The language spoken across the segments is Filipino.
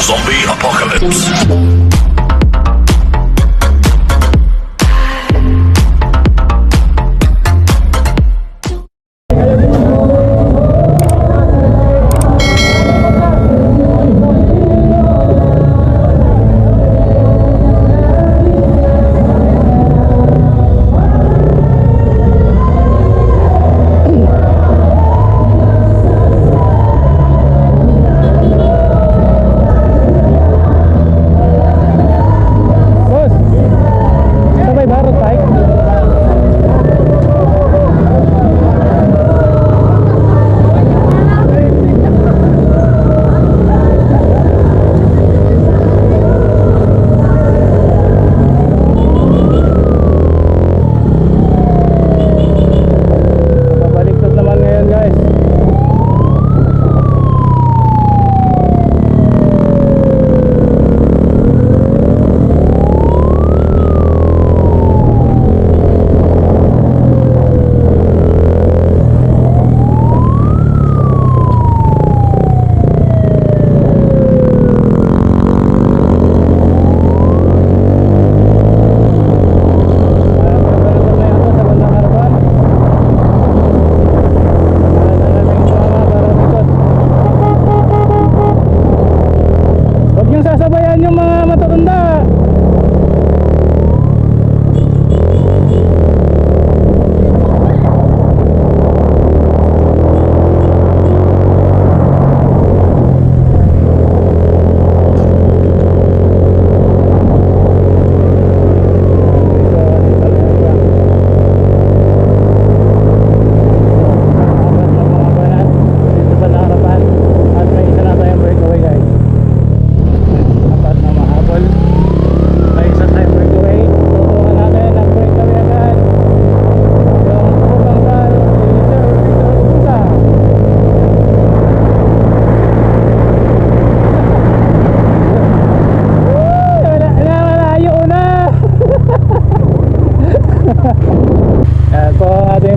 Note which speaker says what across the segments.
Speaker 1: Zombie Apocalypse.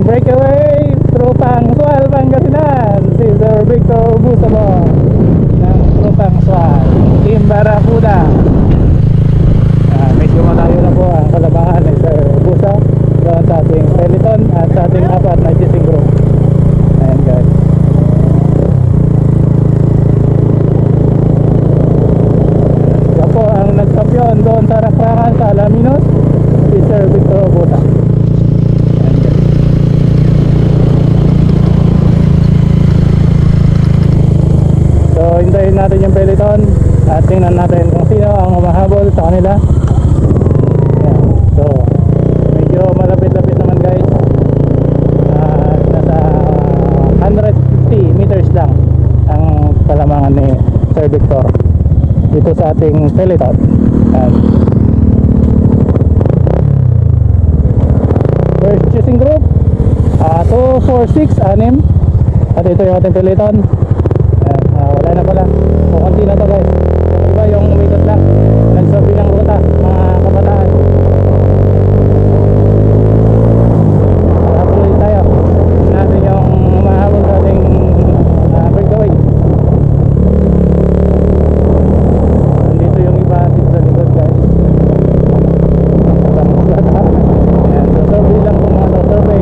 Speaker 2: Breakaway through Pangsual, Pangasinan, si Sir Victor Busamo ng through Pangsual, Team Barracuda. Medyo malayo na po ang kalabangan ni Sir Busa doon sa ating Peloton at sa ating apat na chasing group. Ayan guys, siya po ang nagkampiyon doon sa Rakrakan sa Alaminos, si Sir Victor Busa. So hintayin natin yung peloton at tingnan natin kung sino ang humahabol sa kanila. Ayan. So medyo malapit-lapit naman guys, nasa 150 meters lang ang kalamangan ni Sir Victor dito sa ating peloton. Ayan. First chasing group 2, 4, 6, 6 at ito yung ating peloton. Wala na pala, so konti na to guys. Yung iba yung umikot lang, nagsabi ng ruta, mga kabataan. Tuloy tayo, tignan natin yung mahabol sa ating breakaway. Nandito yung iba dito sa likod guys. Ayan, so survey lang po mga to, survey.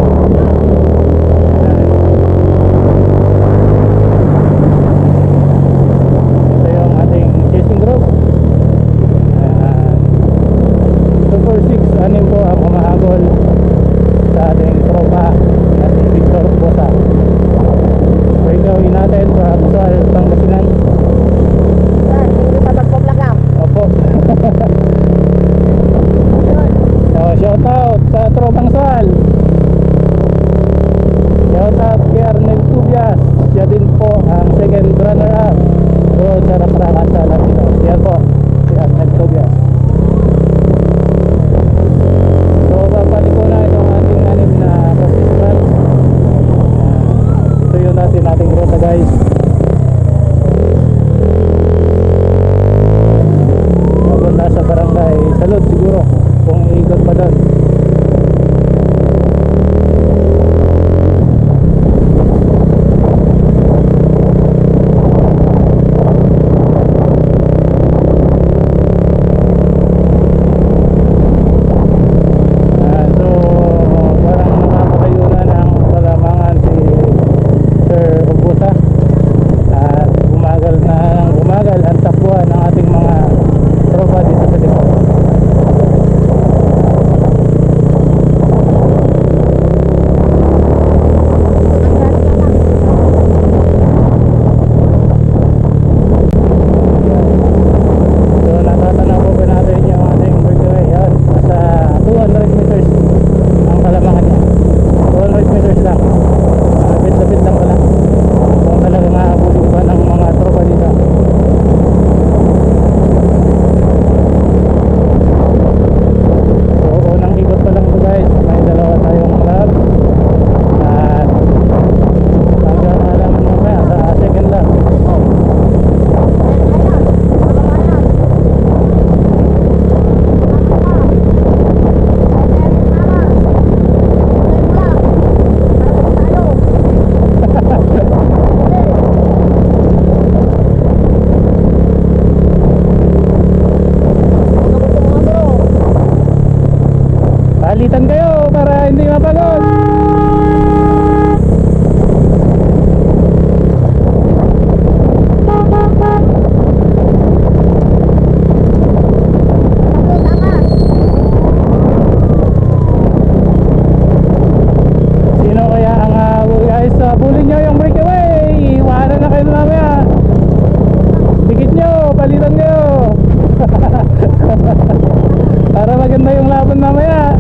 Speaker 2: Para maganda yung laban mamaya.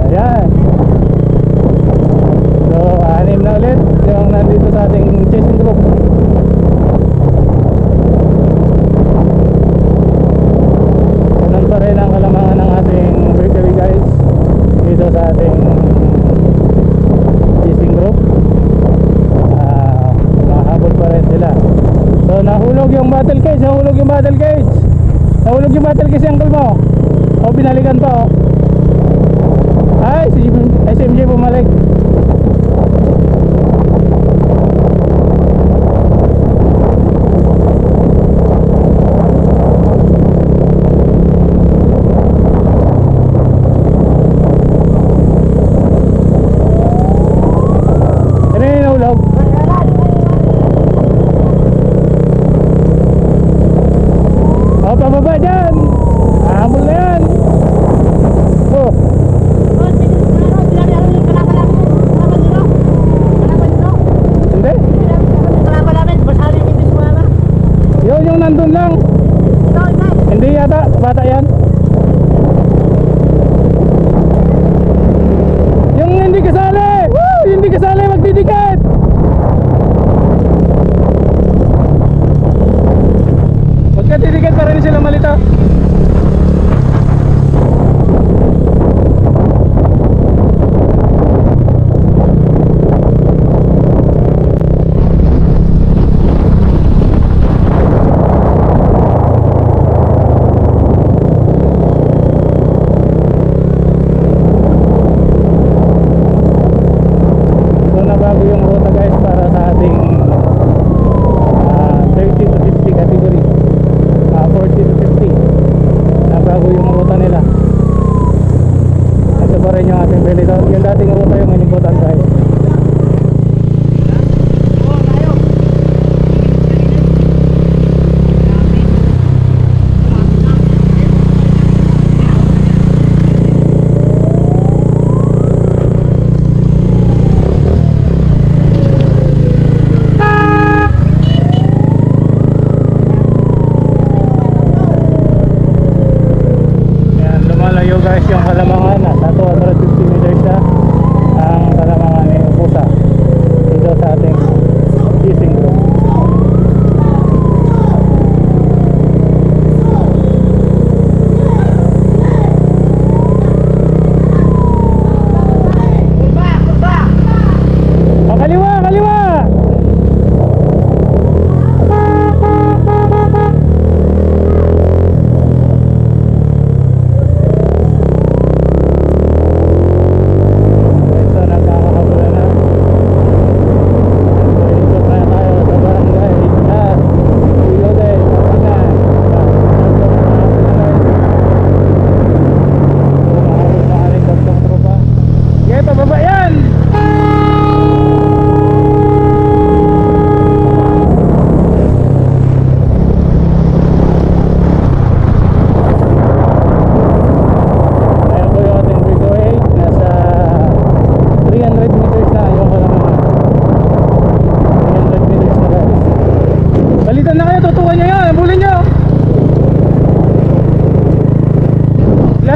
Speaker 2: Ayan. So, 6 na ulit yung nandito sa ating chasing group. Ganun pa rin ang kalamangan ng ating breakaway guys dito sa ating chasing group. Mahabol pa rin sila. So, nahulog yung battle cage. Nahulog yung battle cage yung uncle mo. O, binalikan pa, oh. Ay, si SMJ bumalik. Ano yung nahulog? O, pababa dyan. Habol na yan. Oh. Hindi. Yun yung nandun lang. Hindi yata, bata yan. Yung hindi kasali. Woo! Yung hindi kasali, magdidikit. Magkadidikit para rin sila malito. Bago yung ruta guys para sa ating 30 to 50 category, 40 to 50 na bago yung ruta nila. Ito pa rin yung ating Peloton. Yung dating ruta yung inikutan guys. Guys, yung kalamangan nasa 250 meters na ang kalamangan ni Upusa dito sa ating chasing group. Oh, kaliwa, kaliwa.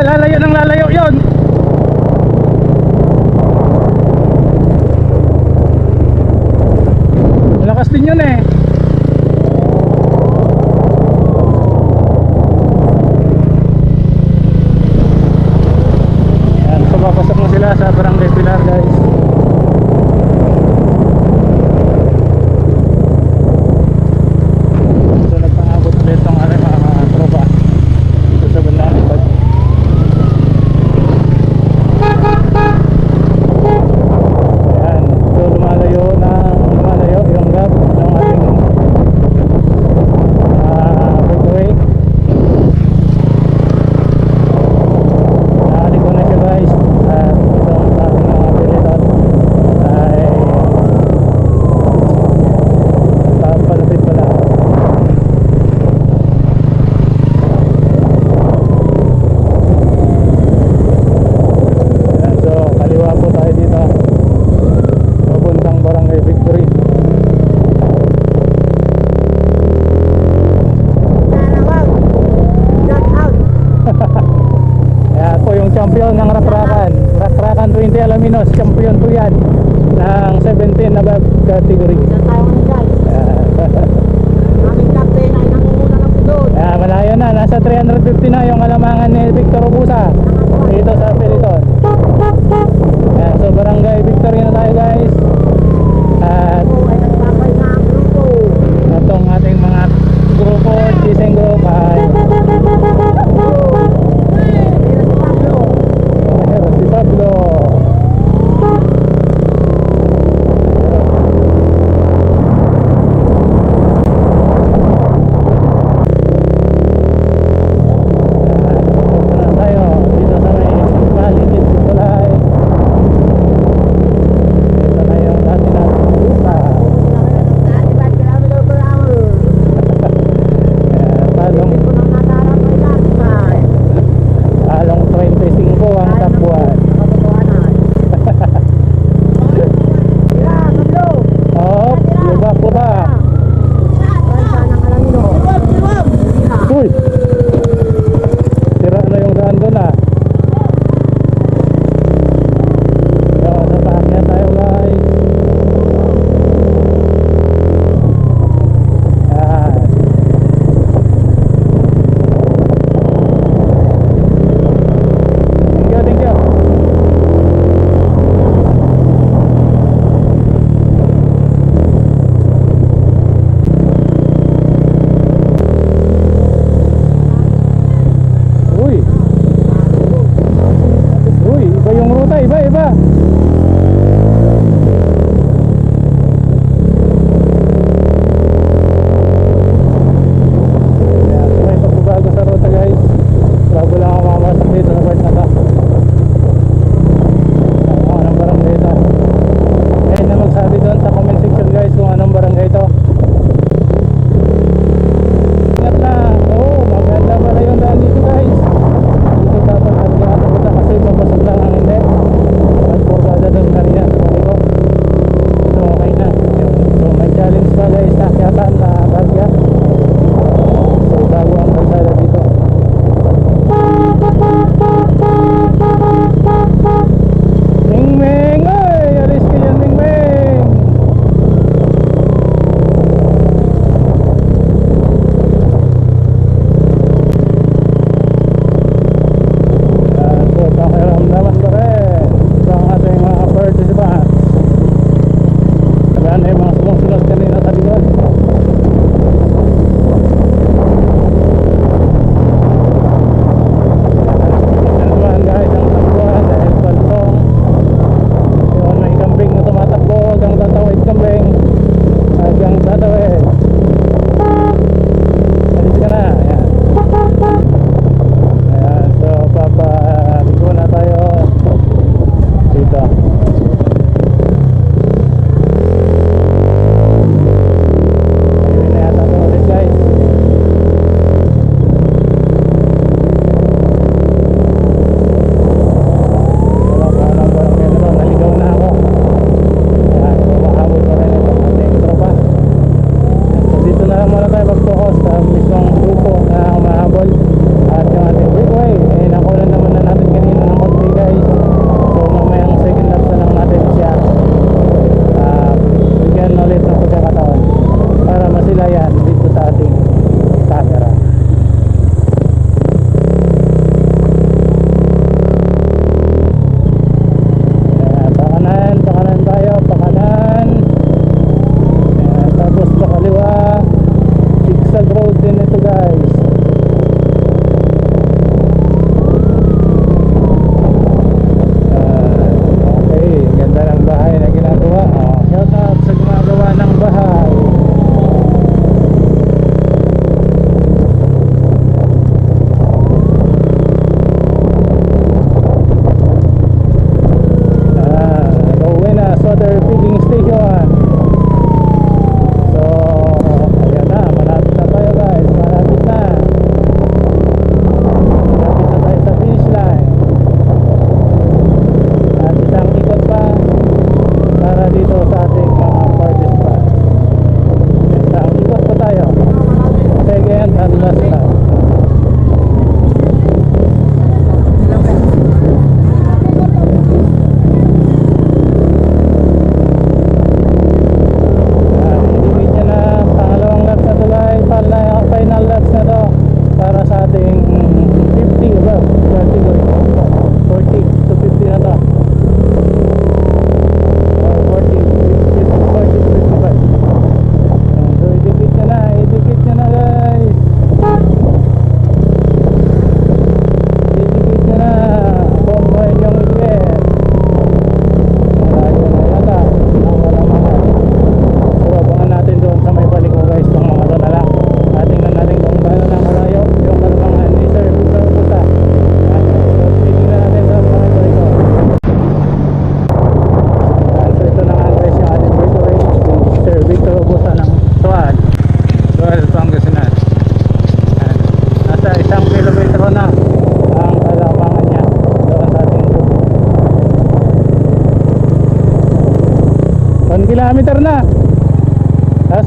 Speaker 2: Lalayo ng lalayo yun. Malakas din yun eh. Ayan, so papasok na sila sa Barangay Pilar guys. So nagpangabot ulit itong aking mga tropa dito sa bandang Lipad. Ayan, so lumalayo yung gap ng ating Mercury.
Speaker 1: Isa tayo ngayon guys. Aming captain ay nangunguna ng pindot.
Speaker 2: Malayo na, nasa 350 na yung kalamangan ni Victor Obusa dito sa Peliton. So barangay Victory na tayo guys. At
Speaker 1: Ako ay nagpapay na ang grupo.
Speaker 2: itong ating mga grupo, Gising Group ay
Speaker 1: Pero si Pablo.
Speaker 2: si Pablo.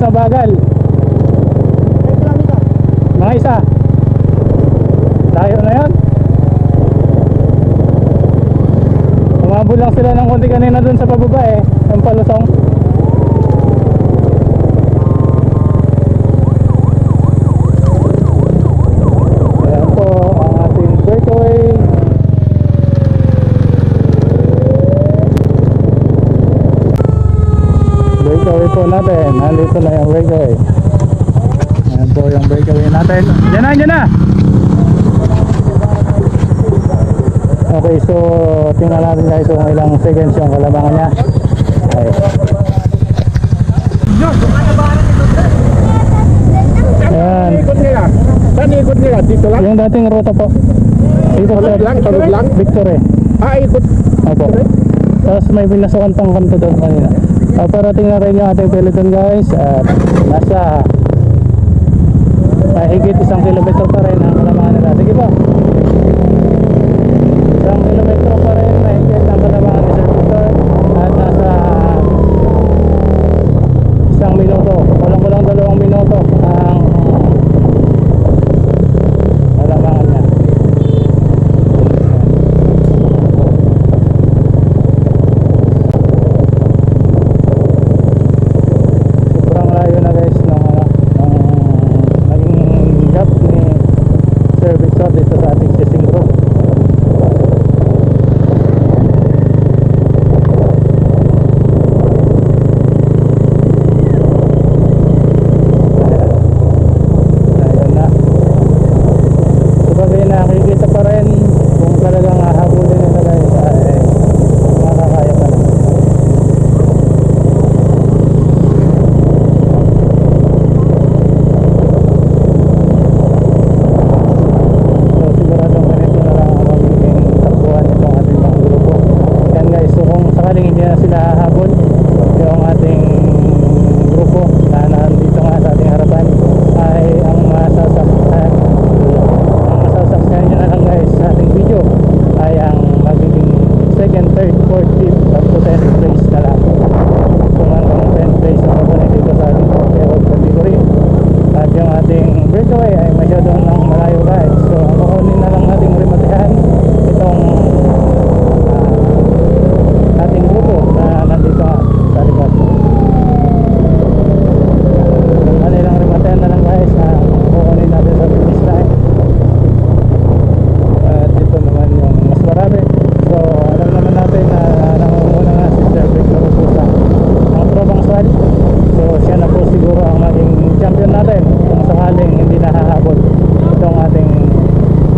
Speaker 2: mabagal. Mga isa. Tayo na yan. Umabot lang sila ng konti kanina dun sa pababa eh. Yung palusong. Ayan po ang ating breakaway. Breakaway po natin. Nandito na yung breakaway. Ayan po yung breakaway natin. Diyan na, diyan na! Okay, so tingnan natin guys kung ilang seconds yung kalabangan niya. Okay. Ayan.
Speaker 3: Ikot nila. Saan ikot nila? Dito lang?
Speaker 2: Yung dating ruta po. Dito
Speaker 3: Talod lang? Talod lang?
Speaker 2: Victory.
Speaker 3: Ikot.
Speaker 2: Opo. Tapos may pinasukan pang kanto doon kanina. Parating na rin yung ating peloton guys. At nasa mahigit 1 kilometro pa rin ang kalamangan nila. Sige po. 1 kilometro pa rin mahigit ang kalamangan ni Sir Victor. At nasa 1 minuto. Kulang-kulang 2 minuto ang kalamangan niya. Sobrang layo na guys ng naging gap ni Sir Victor dito sa ating chasing group. Ayun na. Sabagay nakikita pa rin kung talagang hahabulin nila guys ay makakaya pa rin. So siguradong ganito na lang ang magiging takbuhan itong ating mga grupo. Yan guys, so kung sakaling hindi na sila hahabol yung ating grupo na nandito nga sa ating harapan ay ang masasaksihan nyo na lang guys sa ating video ay ang magiging 2nd, 3rd, 4th, 5th up to 10th place na lang. Kung hanggang 10th place ang papunay dito sa ating pag-airod category. At yung ating breakaway ay masyadong nang malayo guys. So ang kukunin na lang nating rematehan itong ating grupo na nandito sa likod. Yung kanilang rematehan na lang guys na kukunin natin sa finish line. At ito naman yung mas marami. So alam naman natin na nangunguna nga si Sir Victor Ususa ang tropang swal. So siya na po siguro ang maging champion natin kung sakaling hindi nahahabol itong ating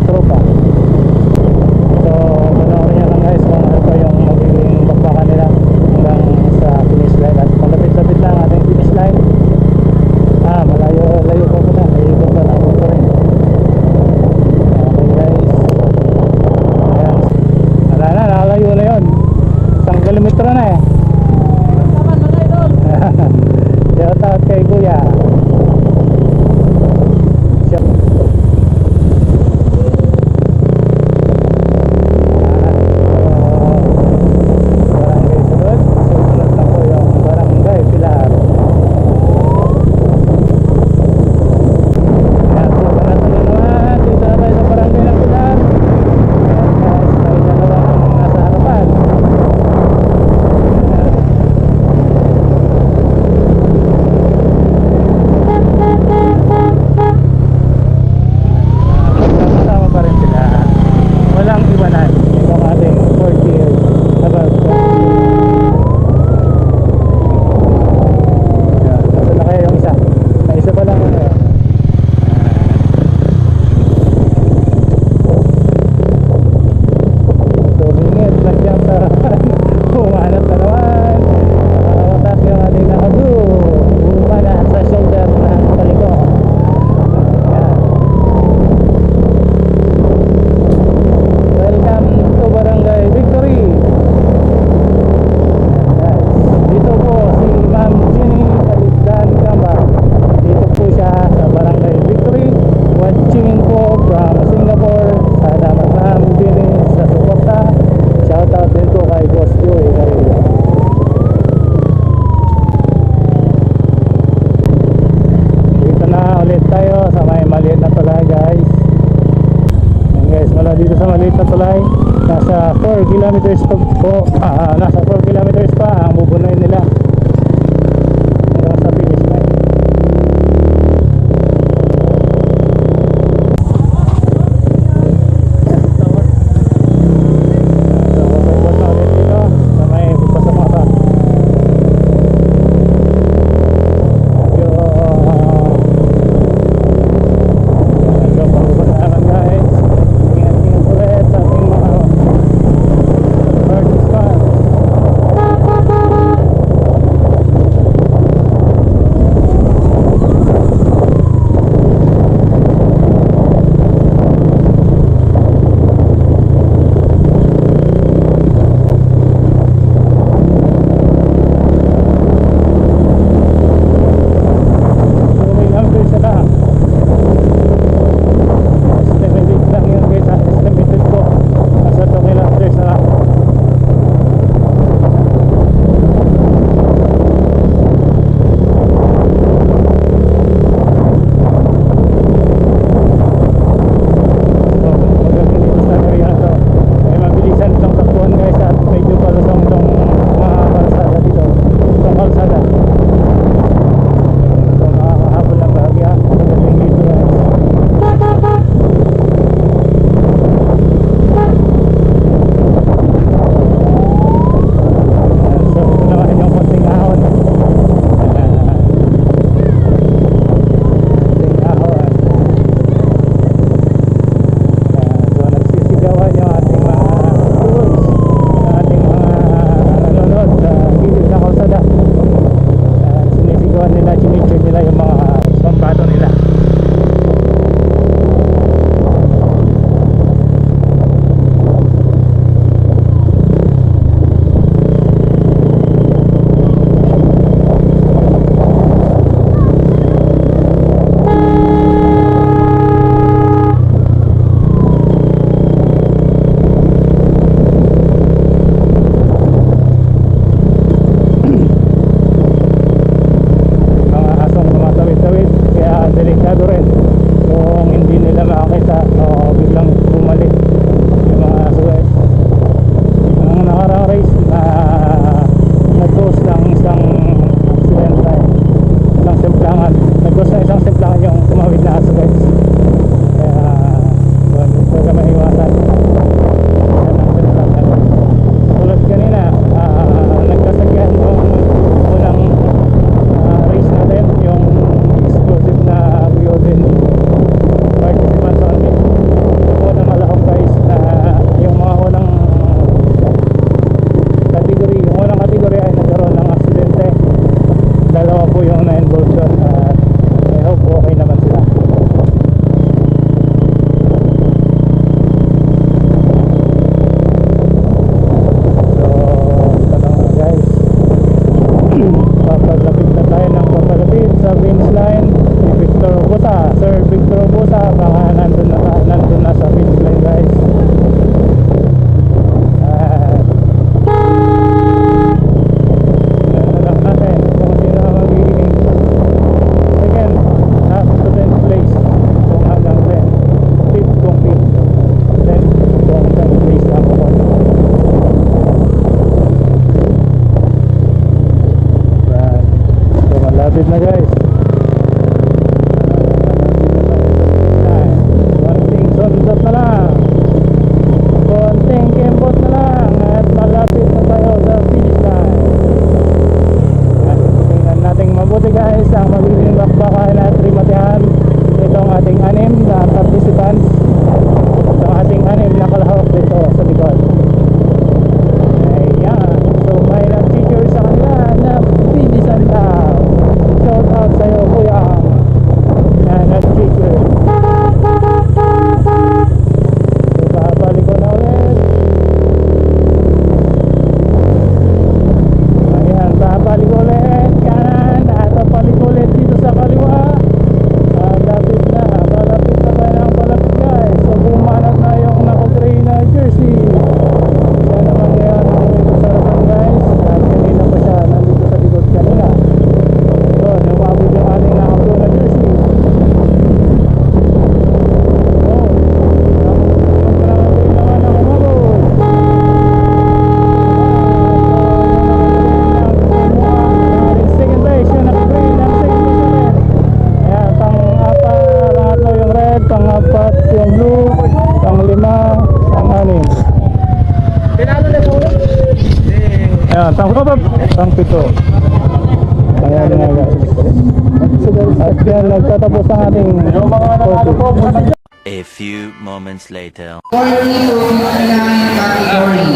Speaker 2: tropa. So panoorin nyo lang guys kung ano pa yung magiging bakbakan nila hanggang sa finish line. At malapit-lapit lang ating finish line. Malayo pa po na. Iikot pa lang po rin. Okay guys. Ayan. Wala na, nakalayo na yun. 1 kilometro na eh. Shout out kay Kuya. Barangay Sulod. Susunod na po yung Barangay Pilar. Ayan po, parating na naman. Dito na tayo sa Barangay ng Pilar. Ayan guys, tayo na naman ang nasa harapan. Ayan. maliit na tulay. Nasa 4 kilometers pa po, nasa 4 kilometers pa ang bubunuin nila hanggang sa finish line. So papaikot natin dito sa may pasok mata. So pagbubunuin naman guys, ingat-ingat ulit sa ating mga participants. Delikado rin kung hindi nila makakita o biglang bumalik yung mga aso guys. Ang nakarang race na nag-cause ng isang aksidente, isang simplangan, nag-cause ng isang simplangan yung tumawid na aso guys. Kaya huwag ka maiwasan. Yan ang simplangan. Tulad kanina, nagkasagyan yung unang race natin, yung exclusive na Biodin participants only. Unang malakong guys na yung mga unang category, yung unang category ay nagkaroon ng aksidente. Dalawa po yung na-involved doon at I hope okay naman sila. So ito na nga guys, papalapit na tayo ng papalapit sa finish line. Si Victor Obusa, Sir Victor Obusa, baka nandun na sa finish line guys. At lang natin kung sino ang magiging second up to 10th place, kung hanggang 10 fifth kung 5th, then kung 10th place lang po. Yan. So malapit na guys. Konting sundot na lang, konting kembot na lang, at malapit na tayo sa finish line. At tingnan natin mabuti guys ang magiging bakbakan at rimatihan itong ating 6 na participants, itong ating 6 na kalahok dito sa likod. Ayan, so may nag-feature sa kanila na Pinisan daw. Shout out sa'yo kuya na nag-feature. So babalik ko na ulit. Ayan, babalik ulit kanan at babalik ulit dito sa kaliwa. At yan, nagtatapos ang ating courses.
Speaker 4: A few moments later.
Speaker 1: 40 to 59 category.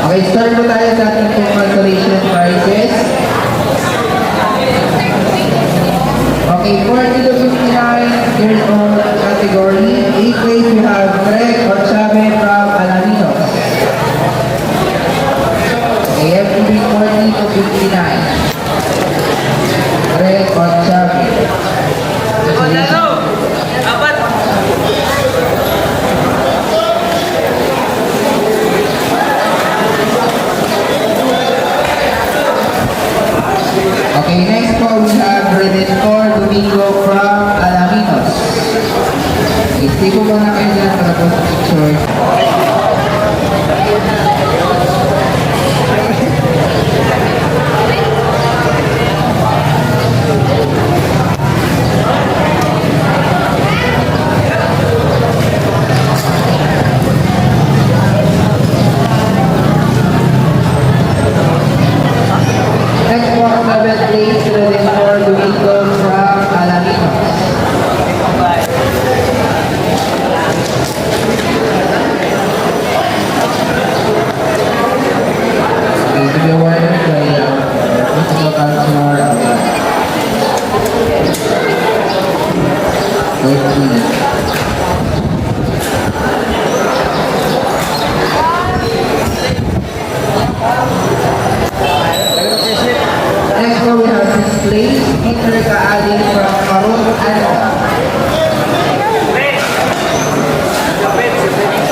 Speaker 1: Okay, start po tayo sa ating congratulation prizes. Okay, 40 to 59 years old category. 8th place we have Greg Orchabe from Alaminos. Okay, FTV 40 to 59. Greg Orchabe. Okay, next po we have Redentor Domingo from Alaminos. Okay, stay po muna kayo dyan para po sa picture. Next po, 7th place, Redentor Domingo from Alaminos. Okay, to be awarded by Principal Counselor Next one we have this place, Peter Kaalin from Marun Alta.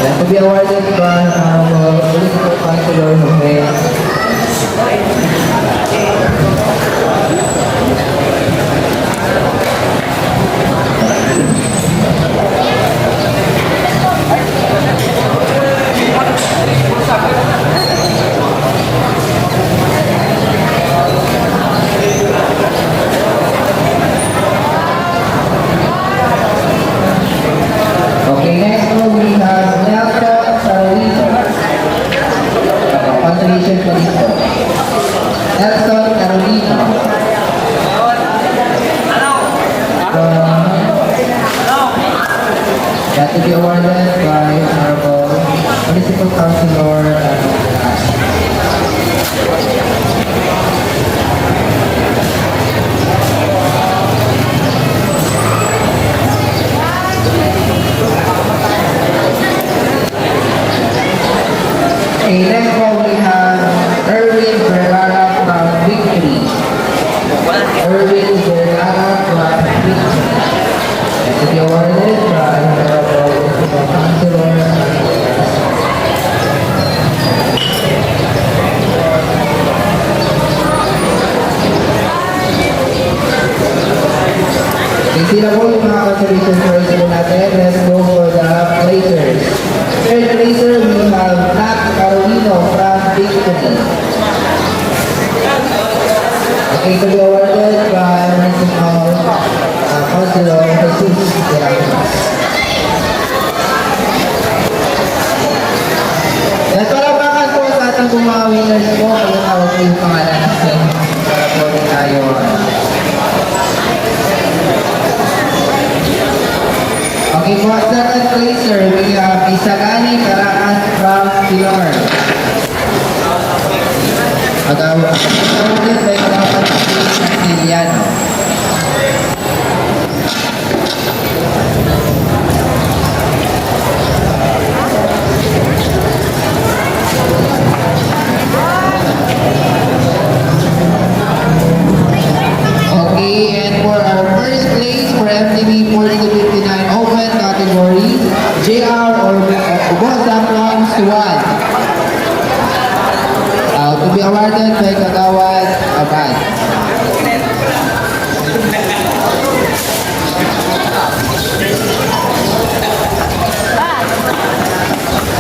Speaker 1: And to be awarded by Municipal Councilor Jose. Okay, next one we have Nelson Carolino. Consolation for this one. Nelson Carolino. That to be awarded by Honorable Municipal Councilor. Okay, next one we have Erwin Vergara from Victory. Erwin Vergara from Victory. That to be awarded by Honorable Municipal Councilor. Okay, sila po yung mga consolation prize po natin. Let's go for the placers. Third placer, we have Nat Carolino from Victory. Okay, to be awarded by Municipal Councilor Jesus Gerardo. At palapakan po sa ating mga winners po. Pagkatawag po yung pangalan natin para po rin tayo. Okay, po, second placer, we have Isagani Caracas from Pilor. Pag-awag by Caracas Castiliano. Okay, and for our first place for MTV 40-59 open category, JR or Ubosa from Suwan. To be awarded by Kagawad Abad.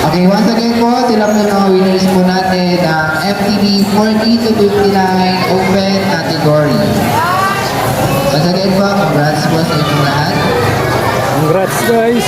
Speaker 1: Okay, once again po, sila po yung mga winners po natin ng MTV 40-59 open category. Once again po, congrats po sa inyong lahat.
Speaker 2: Congrats guys!